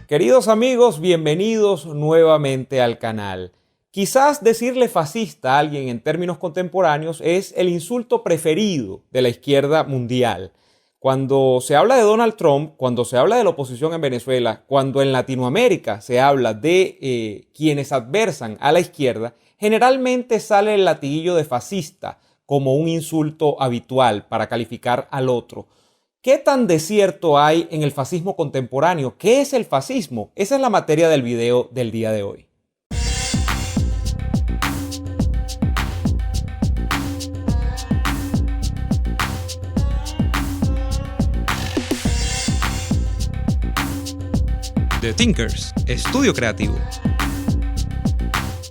Queridos amigos, bienvenidos nuevamente al canal. Quizás decirle fascista a alguien en términos contemporáneos es el insulto preferido de la izquierda mundial. Cuando se habla de Donald Trump, cuando se habla de la oposición en Venezuela, cuando en Latinoamérica se habla de quienes adversan a la izquierda, generalmente sale el latiguillo de fascista como un insulto habitual para calificar al otro. ¿Qué tan desierto hay en el fascismo contemporáneo? ¿Qué es el fascismo? Esa es la materia del video del día de hoy. The Thinkers, estudio creativo.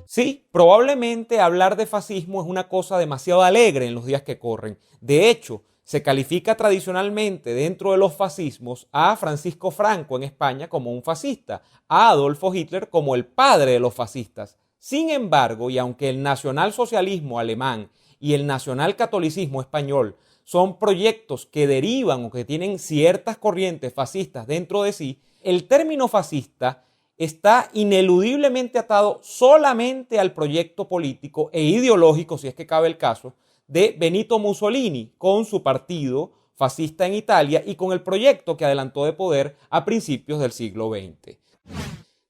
Sí, probablemente hablar de fascismo es una cosa demasiado alegre en los días que corren. De hecho, se califica tradicionalmente dentro de los fascismos a Francisco Franco en España como un fascista, a Adolfo Hitler como el padre de los fascistas. Sin embargo, y aunque el nacionalsocialismo alemán y el nacionalcatolicismo español son proyectos que derivan o que tienen ciertas corrientes fascistas dentro de sí, el término fascista está ineludiblemente atado solamente al proyecto político e ideológico, si es que cabe el caso, de Benito Mussolini con su partido fascista en Italia y con el proyecto que adelantó de poder a principios del siglo XX.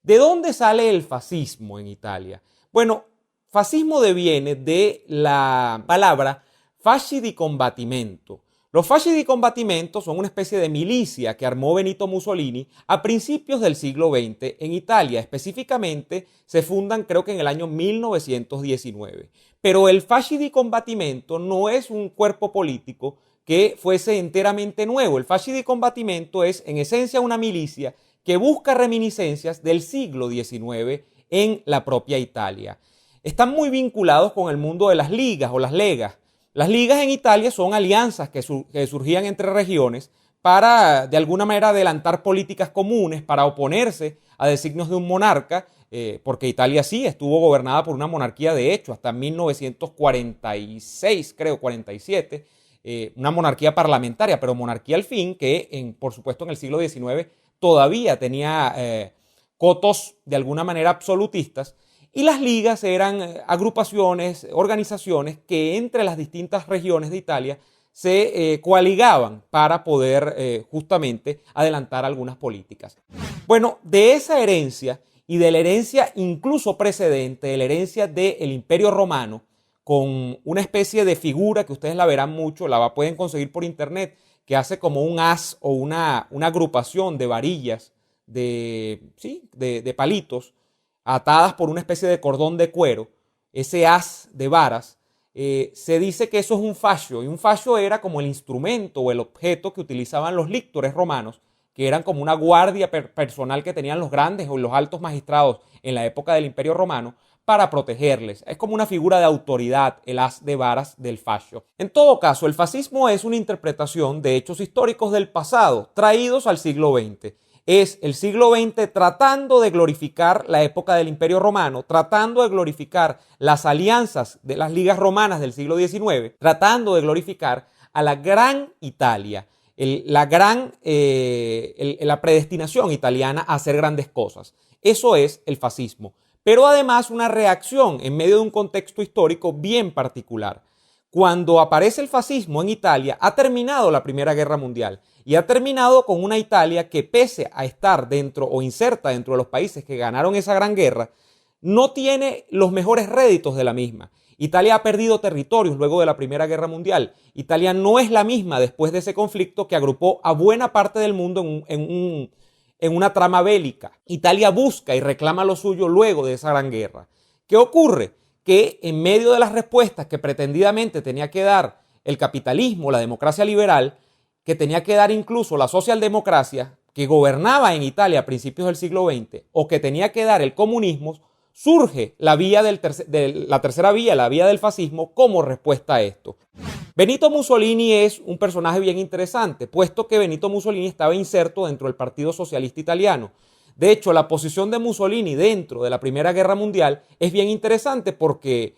¿De dónde sale el fascismo en Italia? Bueno, fascismo deviene de la palabra fasci di combattimento. Los fasci di combattimento son una especie de milicia que armó Benito Mussolini a principios del siglo XX en Italia. Específicamente se fundan creo que en el año 1919. Pero el fasci di combattimento no es un cuerpo político que fuese enteramente nuevo. El fasci di combattimento es en esencia una milicia que busca reminiscencias del siglo XIX en la propia Italia. Están muy vinculados con el mundo de las ligas o las legas. Las ligas en Italia son alianzas que surgían entre regiones para, de alguna manera, adelantar políticas comunes, para oponerse a designios de un monarca, porque Italia sí estuvo gobernada por una monarquía, de hecho, hasta 1946, creo, 47, una monarquía parlamentaria, pero monarquía al fin, que por supuesto en el siglo XIX todavía tenía cotos de alguna manera absolutistas. Y las ligas eran agrupaciones, organizaciones que entre las distintas regiones de Italia se coaligaban para poder justamente adelantar algunas políticas. Bueno, de esa herencia y de la herencia incluso precedente, de la herencia del Imperio Romano, con una especie de figura que ustedes la verán mucho, pueden conseguir por internet, que hace como un haz o una agrupación de varillas, de palitos, atadas por una especie de cordón de cuero, ese haz de varas, se dice que eso es un fascio, y un fascio era como el instrumento o el objeto que utilizaban los lictores romanos, que eran como una guardia personal que tenían los grandes o los altos magistrados en la época del Imperio Romano para protegerles. Es como una figura de autoridad, el haz de varas del fascio. En todo caso, el fascismo es una interpretación de hechos históricos del pasado, traídos al siglo XX. Es el siglo XX tratando de glorificar la época del Imperio Romano, tratando de glorificar las alianzas de las ligas romanas del siglo XIX, tratando de glorificar a la gran Italia, la predestinación italiana a hacer grandes cosas. Eso es el fascismo, pero además una reacción en medio de un contexto histórico bien particular. Cuando aparece el fascismo en Italia, ha terminado la Primera Guerra Mundial y ha terminado con una Italia que, pese a estar dentro o inserta dentro de los países que ganaron esa gran guerra, no tiene los mejores réditos de la misma. Italia ha perdido territorios luego de la Primera Guerra Mundial. Italia no es la misma después de ese conflicto que agrupó a buena parte del mundo en una trama bélica. Italia busca y reclama lo suyo luego de esa gran guerra. ¿Qué ocurre? Que en medio de las respuestas que pretendidamente tenía que dar el capitalismo, la democracia liberal, que tenía que dar incluso la socialdemocracia, que gobernaba en Italia a principios del siglo XX, o que tenía que dar el comunismo, surge la tercera vía, la vía del fascismo, como respuesta a esto. Benito Mussolini es un personaje bien interesante, puesto que Benito Mussolini estaba inserto dentro del Partido Socialista Italiano. De hecho, la posición de Mussolini dentro de la Primera Guerra Mundial es bien interesante porque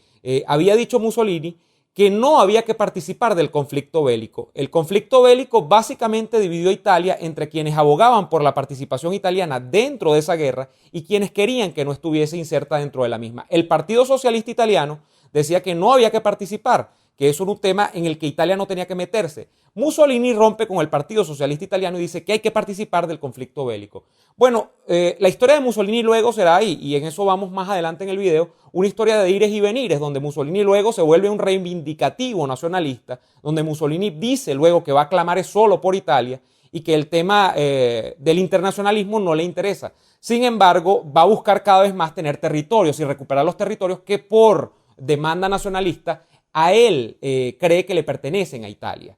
había dicho Mussolini que no había que participar del conflicto bélico. El conflicto bélico básicamente dividió a Italia entre quienes abogaban por la participación italiana dentro de esa guerra y quienes querían que no estuviese inserta dentro de la misma. El Partido Socialista Italiano decía que no había que participar, que eso era un tema en el que Italia no tenía que meterse. Mussolini rompe con el Partido Socialista Italiano y dice que hay que participar del conflicto bélico. Bueno, la historia de Mussolini luego será, y en eso vamos más adelante en el video, una historia de ires y venires, donde Mussolini luego se vuelve un reivindicativo nacionalista, donde Mussolini dice luego que va a clamar solo por Italia y que el tema del internacionalismo no le interesa. Sin embargo, va a buscar cada vez más tener territorios y recuperar los territorios que por demanda nacionalista a él cree que le pertenecen a Italia.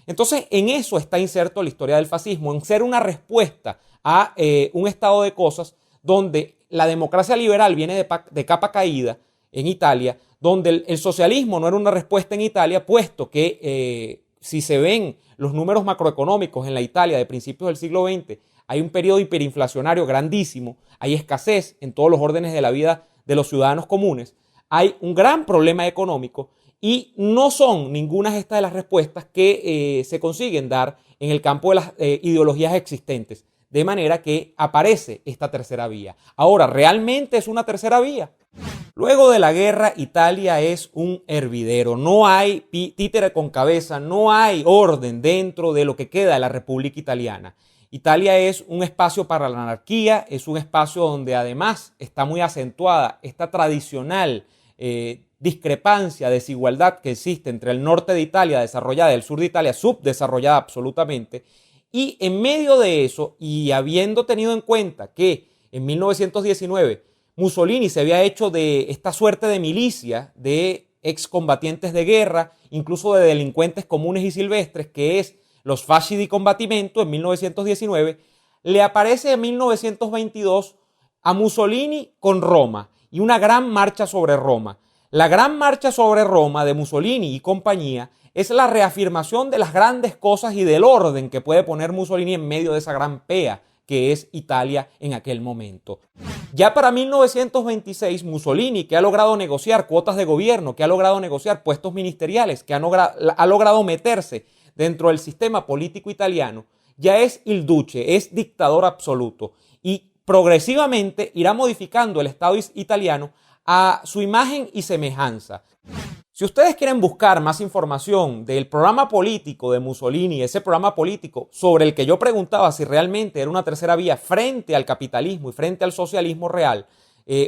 Entonces, en eso está inserto la historia del fascismo, en ser una respuesta a un estado de cosas donde la democracia liberal viene de capa caída en Italia, donde el socialismo no era una respuesta en Italia, puesto que si se ven los números macroeconómicos en la Italia de principios del siglo XX, hay un periodo hiperinflacionario grandísimo, hay escasez en todos los órdenes de la vida de los ciudadanos comunes, hay un gran problema económico y no son ninguna de estas de las respuestas que se consiguen dar en el campo de las ideologías existentes. De manera que aparece esta tercera vía. Ahora, ¿realmente es una tercera vía? Luego de la guerra, Italia es un hervidero. No hay títere con cabeza, no hay orden dentro de lo que queda de la República Italiana. Italia es un espacio para la anarquía, es un espacio donde además está muy acentuada esta tradicional discrepancia, desigualdad que existe entre el norte de Italia desarrollada y el sur de Italia subdesarrollada absolutamente. Y en medio de eso, y habiendo tenido en cuenta que en 1919 Mussolini se había hecho de esta suerte de milicia de excombatientes de guerra, incluso de delincuentes comunes y silvestres, que es los Fasci di Combattimento en 1919, le aparece en 1922 a Mussolini con Roma y una gran marcha sobre Roma. La gran marcha sobre Roma de Mussolini y compañía es la reafirmación de las grandes cosas y del orden que puede poner Mussolini en medio de esa gran pea que es Italia en aquel momento. Ya para 1926, Mussolini, que ha logrado negociar cuotas de gobierno, que ha logrado negociar puestos ministeriales, que ha logrado meterse dentro del sistema político italiano, ya es il duce, es dictador absoluto y progresivamente irá modificando el Estado italiano a su imagen y semejanza. Si ustedes quieren buscar más información del programa político de Mussolini, ese programa político sobre el que yo preguntaba si realmente era una tercera vía frente al capitalismo y frente al socialismo real,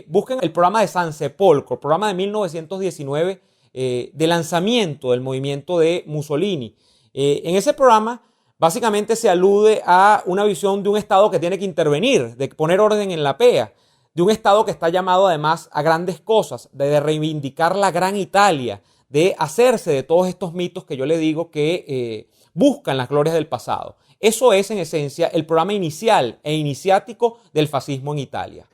busquen el programa de San Sepolcro, el programa de 1919 de lanzamiento del movimiento de Mussolini. En ese programa básicamente se alude a una visión de un Estado que tiene que intervenir, de poner orden en la pea, de un Estado que está llamado además a grandes cosas, de reivindicar la gran Italia, de hacerse de todos estos mitos que yo le digo que buscan las glorias del pasado. Eso es en esencia el programa inicial e iniciático del fascismo en Italia.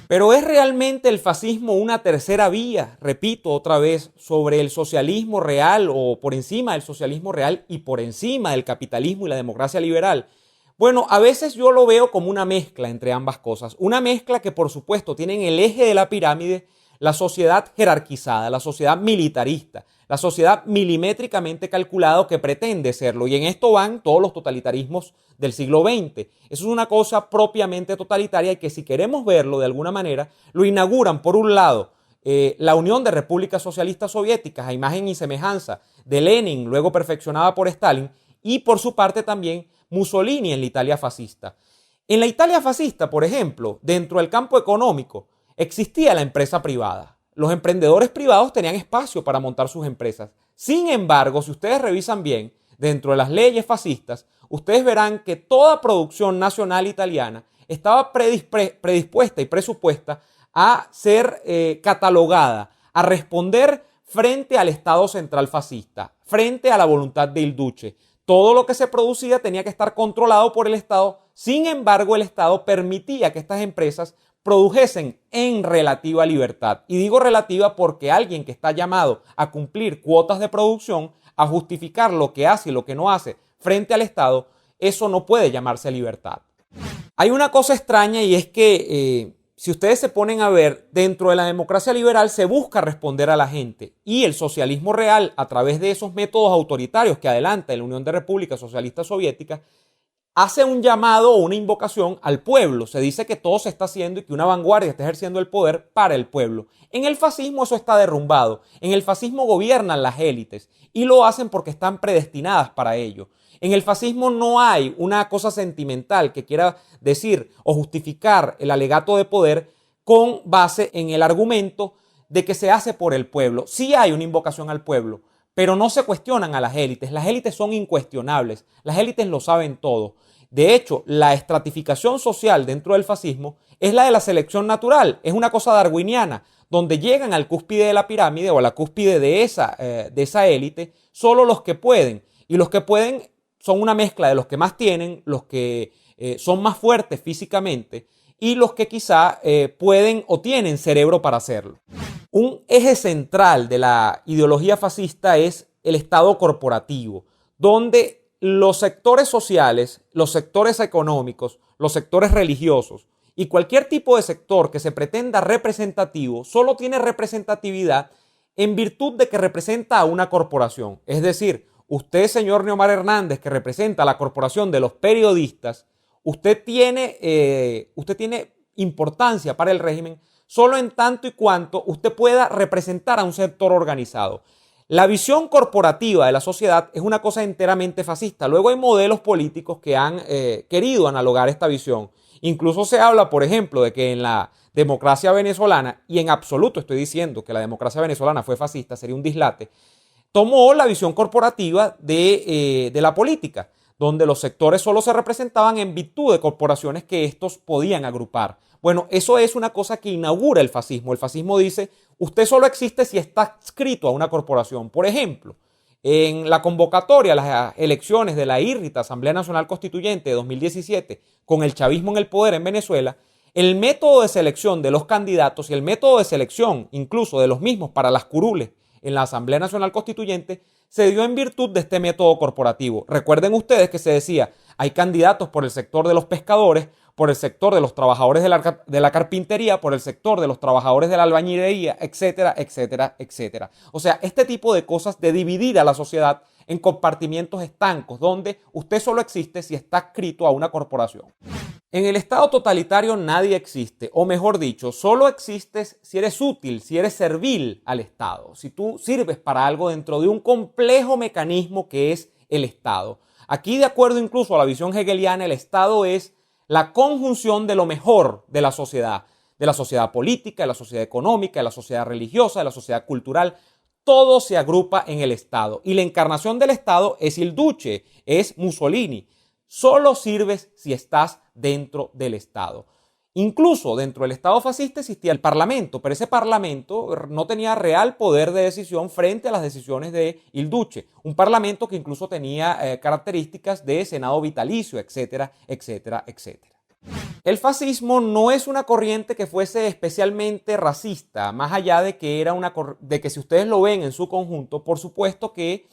Pero ¿es realmente el fascismo una tercera vía? Repito otra vez, sobre el socialismo real o por encima del socialismo real y por encima del capitalismo y la democracia liberal. Bueno, a veces yo lo veo como una mezcla entre ambas cosas. Una mezcla que por supuesto tiene en el eje de la pirámide la sociedad jerarquizada, la sociedad militarista, la sociedad milimétricamente calculada que pretende serlo. Y en esto van todos los totalitarismos del siglo XX. Eso es una cosa propiamente totalitaria y que si queremos verlo de alguna manera, lo inauguran por un lado la Unión de Repúblicas Socialistas Soviéticas a imagen y semejanza de Lenin, luego perfeccionada por Stalin, y por su parte también Mussolini en la Italia fascista. En la Italia fascista, por ejemplo, dentro del campo económico, existía la empresa privada. Los emprendedores privados tenían espacio para montar sus empresas. Sin embargo, si ustedes revisan bien, dentro de las leyes fascistas, ustedes verán que toda producción nacional italiana estaba predispuesta y presupuesta a ser catalogada, a responder frente al Estado central fascista, frente a la voluntad del duce. Todo lo que se producía tenía que estar controlado por el Estado. Sin embargo, el Estado permitía que estas empresas produjesen en relativa libertad. Y digo relativa porque alguien que está llamado a cumplir cuotas de producción, a justificar lo que hace y lo que no hace frente al Estado, eso no puede llamarse libertad. Hay una cosa extraña y es que si ustedes se ponen a ver, dentro de la democracia liberal se busca responder a la gente, y el socialismo real, a través de esos métodos autoritarios que adelanta la Unión de Repúblicas Socialistas Soviéticas, hace un llamado o una invocación al pueblo. Se dice que todo se está haciendo y que una vanguardia está ejerciendo el poder para el pueblo. En el fascismo eso está derrumbado. En el fascismo gobiernan las élites y lo hacen porque están predestinadas para ello. En el fascismo no hay una cosa sentimental que quiera decir o justificar el alegato de poder con base en el argumento de que se hace por el pueblo. Sí hay una invocación al pueblo, pero no se cuestionan a las élites. Las élites son incuestionables. Las élites lo saben todo. De hecho, la estratificación social dentro del fascismo es la de la selección natural. Es una cosa darwiniana, donde llegan al cúspide de la pirámide o a la cúspide de esa élite solo los que pueden. Y los que pueden son una mezcla de los que más tienen, los que son más fuertes físicamente y los que quizá pueden o tienen cerebro para hacerlo. Un eje central de la ideología fascista es el Estado corporativo, donde los sectores sociales, los sectores económicos, los sectores religiosos y cualquier tipo de sector que se pretenda representativo solo tiene representatividad en virtud de que representa a una corporación. Es decir, usted, señor Neomar Hernández, que representa a la corporación de los periodistas, usted tiene importancia para el régimen solo en tanto y cuanto usted pueda representar a un sector organizado. La visión corporativa de la sociedad es una cosa enteramente fascista. Luego hay modelos políticos que han querido analogar esta visión. Incluso se habla, por ejemplo, de que en la democracia venezolana, y en absoluto estoy diciendo que la democracia venezolana fue fascista, sería un dislate, tomó la visión corporativa de la política, donde los sectores solo se representaban en virtud de corporaciones que estos podían agrupar. Bueno, eso es una cosa que inaugura el fascismo. El fascismo dice, usted solo existe si está adscrito a una corporación. Por ejemplo, en la convocatoria a las elecciones de la IRRITA, Asamblea Nacional Constituyente de 2017, con el chavismo en el poder en Venezuela, el método de selección de los candidatos y el método de selección incluso de los mismos para las curules en la Asamblea Nacional Constituyente se dio en virtud de este método corporativo. Recuerden ustedes que se decía, hay candidatos por el sector de los pescadores, por el sector de los trabajadores de la carpintería, por el sector de los trabajadores de la albañilería, etcétera, etcétera, etcétera. O sea, este tipo de cosas de dividir a la sociedad en compartimientos estancos, donde usted solo existe si está adscrito a una corporación. En el estado totalitario nadie existe, o mejor dicho, solo existes si eres útil, si eres servil al Estado, si tú sirves para algo dentro de un complejo mecanismo que es el Estado. Aquí, de acuerdo incluso a la visión hegeliana, el Estado es la conjunción de lo mejor de la sociedad política, de la sociedad económica, de la sociedad religiosa, de la sociedad cultural. Todo se agrupa en el Estado y la encarnación del Estado es il Duce, es Mussolini. Solo sirves si estás dentro del Estado. Incluso dentro del Estado fascista existía el Parlamento, pero ese Parlamento no tenía real poder de decisión frente a las decisiones de il Duce. Un Parlamento que incluso tenía características de Senado vitalicio, etcétera, etcétera, etcétera. El fascismo no es una corriente que fuese especialmente racista, más allá de que de que si ustedes lo ven en su conjunto, por supuesto que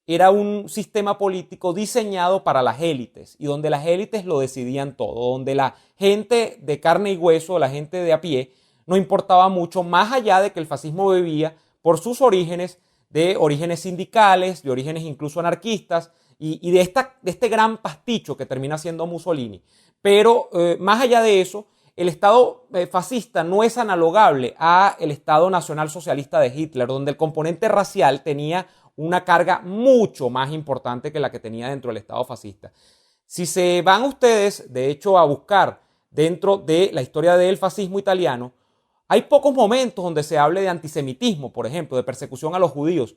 era un sistema político diseñado para las élites y donde las élites lo decidían todo, donde la gente de carne y hueso, la gente de a pie, no importaba mucho, más allá de que el fascismo bebía por sus orígenes, de orígenes sindicales, de orígenes incluso anarquistas y de este gran pasticho que termina siendo Mussolini. Pero más allá de eso, el Estado fascista no es analogable al Estado nacional socialista de Hitler, donde el componente racial tenía una carga mucho más importante que la que tenía dentro del Estado fascista. Si se van ustedes, de hecho, a buscar dentro de la historia del fascismo italiano, hay pocos momentos donde se hable de antisemitismo, por ejemplo, de persecución a los judíos.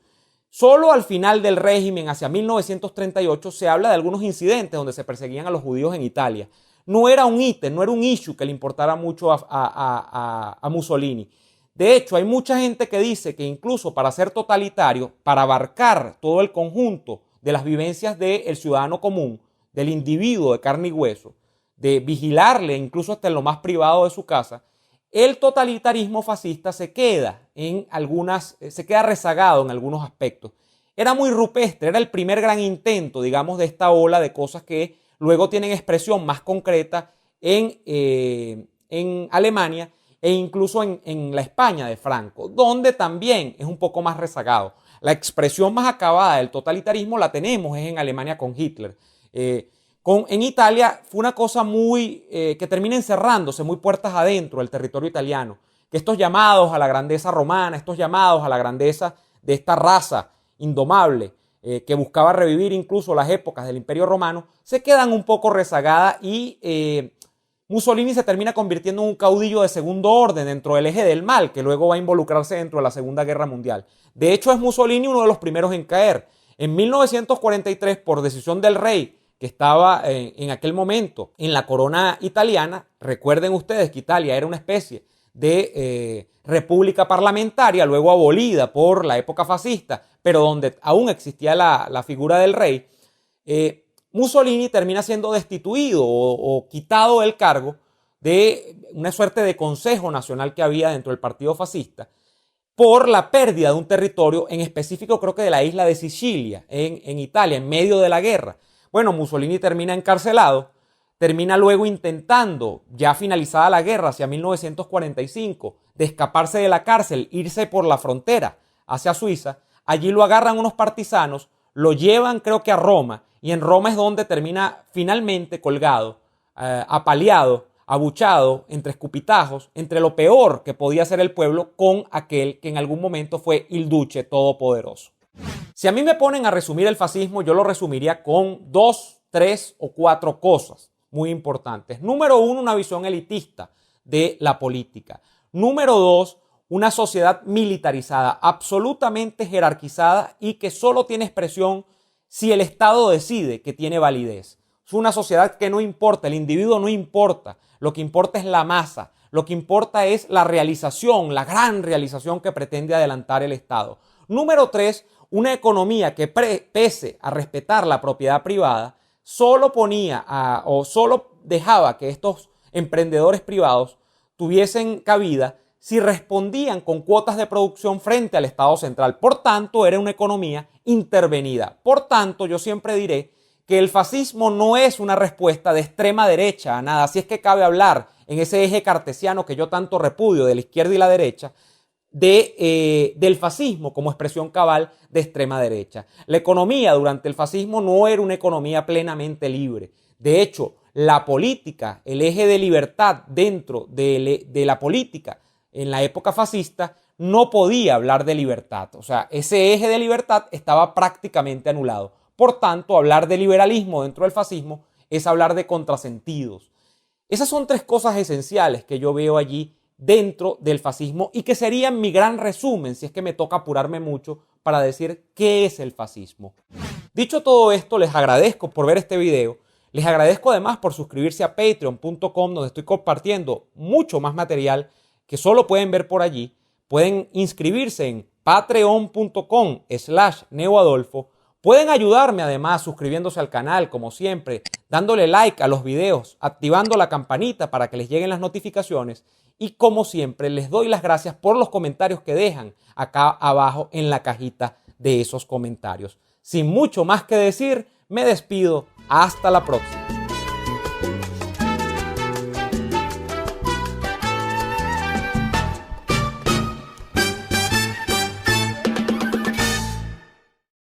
Solo al final del régimen, hacia 1938, se habla de algunos incidentes donde se perseguían a los judíos en Italia. No era un ítem, no era un issue que le importara mucho a Mussolini. De hecho, hay mucha gente que dice que incluso para ser totalitario, para abarcar todo el conjunto de las vivencias del ciudadano común, del individuo de carne y hueso, de vigilarle incluso hasta en lo más privado de su casa, el totalitarismo fascista se queda rezagado en algunos aspectos. Era muy rupestre, era el primer gran intento, digamos, de esta ola de cosas que luego tienen expresión más concreta en en Alemania e incluso en la España de Franco, donde también es un poco más rezagado. La expresión más acabada del totalitarismo la tenemos es en Alemania con Hitler. En Italia fue una cosa que termina encerrándose muy puertas adentro del territorio italiano, que estos llamados a la grandeza romana, estos llamados a la grandeza de esta raza indomable, que buscaba revivir incluso las épocas del Imperio Romano, se quedan un poco rezagadas y Mussolini se termina convirtiendo en un caudillo de segundo orden dentro del eje del mal, que luego va a involucrarse dentro de la Segunda Guerra Mundial. De hecho, es Mussolini uno de los primeros en caer. En 1943, por decisión del rey, que estaba en aquel momento en la corona italiana, recuerden ustedes que Italia era una especie de república parlamentaria, luego abolida por la época fascista, pero donde aún existía la figura del rey, Mussolini termina siendo destituido o quitado del cargo de una suerte de consejo nacional que había dentro del partido fascista por la pérdida de un territorio, en específico creo que de la isla de Sicilia, en Italia, en medio de la guerra. Bueno, Mussolini termina encarcelado, termina luego intentando, ya finalizada la guerra hacia 1945, de escaparse de la cárcel, irse por la frontera hacia Suiza. Allí lo agarran unos partisanos, lo llevan creo que a Roma, y en Roma es donde termina finalmente colgado, apaleado, abuchado, entre escupitajos, entre lo peor que podía hacer el pueblo con aquel que en algún momento fue il Duce todopoderoso. Si a mí me ponen a resumir el fascismo, yo lo resumiría con 2, 3 o 4 cosas muy importantes. Número 1, una visión elitista de la política. Número 2, una sociedad militarizada, absolutamente jerarquizada y que solo tiene expresión si el Estado decide que tiene validez. Es una sociedad que no importa, el individuo no importa, lo que importa es la masa, lo que importa es la realización, la gran realización que pretende adelantar el Estado. Número 3, una economía que pese a respetar la propiedad privada, solo dejaba que estos emprendedores privados tuviesen cabida si respondían con cuotas de producción frente al Estado central. Por tanto, era una economía intervenida. Por tanto, yo siempre diré que el fascismo no es una respuesta de extrema derecha a nada, si es que cabe hablar en ese eje cartesiano que yo tanto repudio de la izquierda y la derecha, del fascismo como expresión cabal de extrema derecha. La economía durante el fascismo no era una economía plenamente libre. De hecho, la política, el eje de libertad dentro de la política en la época fascista no podía hablar de libertad. O sea, ese eje de libertad estaba prácticamente anulado. Por tanto, hablar de liberalismo dentro del fascismo es hablar de contrasentidos. Esas son 3 cosas esenciales que yo veo allí dentro del fascismo y que serían mi gran resumen si es que me toca apurarme mucho para decir qué es el fascismo. Dicho todo esto, les agradezco por ver este video. Les agradezco además por suscribirse a patreon.com, donde estoy compartiendo mucho más material que solo pueden ver por allí. Pueden inscribirse en patreon.com/neoadolfo. Pueden ayudarme además suscribiéndose al canal, como siempre, dándole like a los videos, activando la campanita para que les lleguen las notificaciones y como siempre les doy las gracias por los comentarios que dejan acá abajo en la cajita de esos comentarios. Sin mucho más que decir, me despido. Hasta la próxima.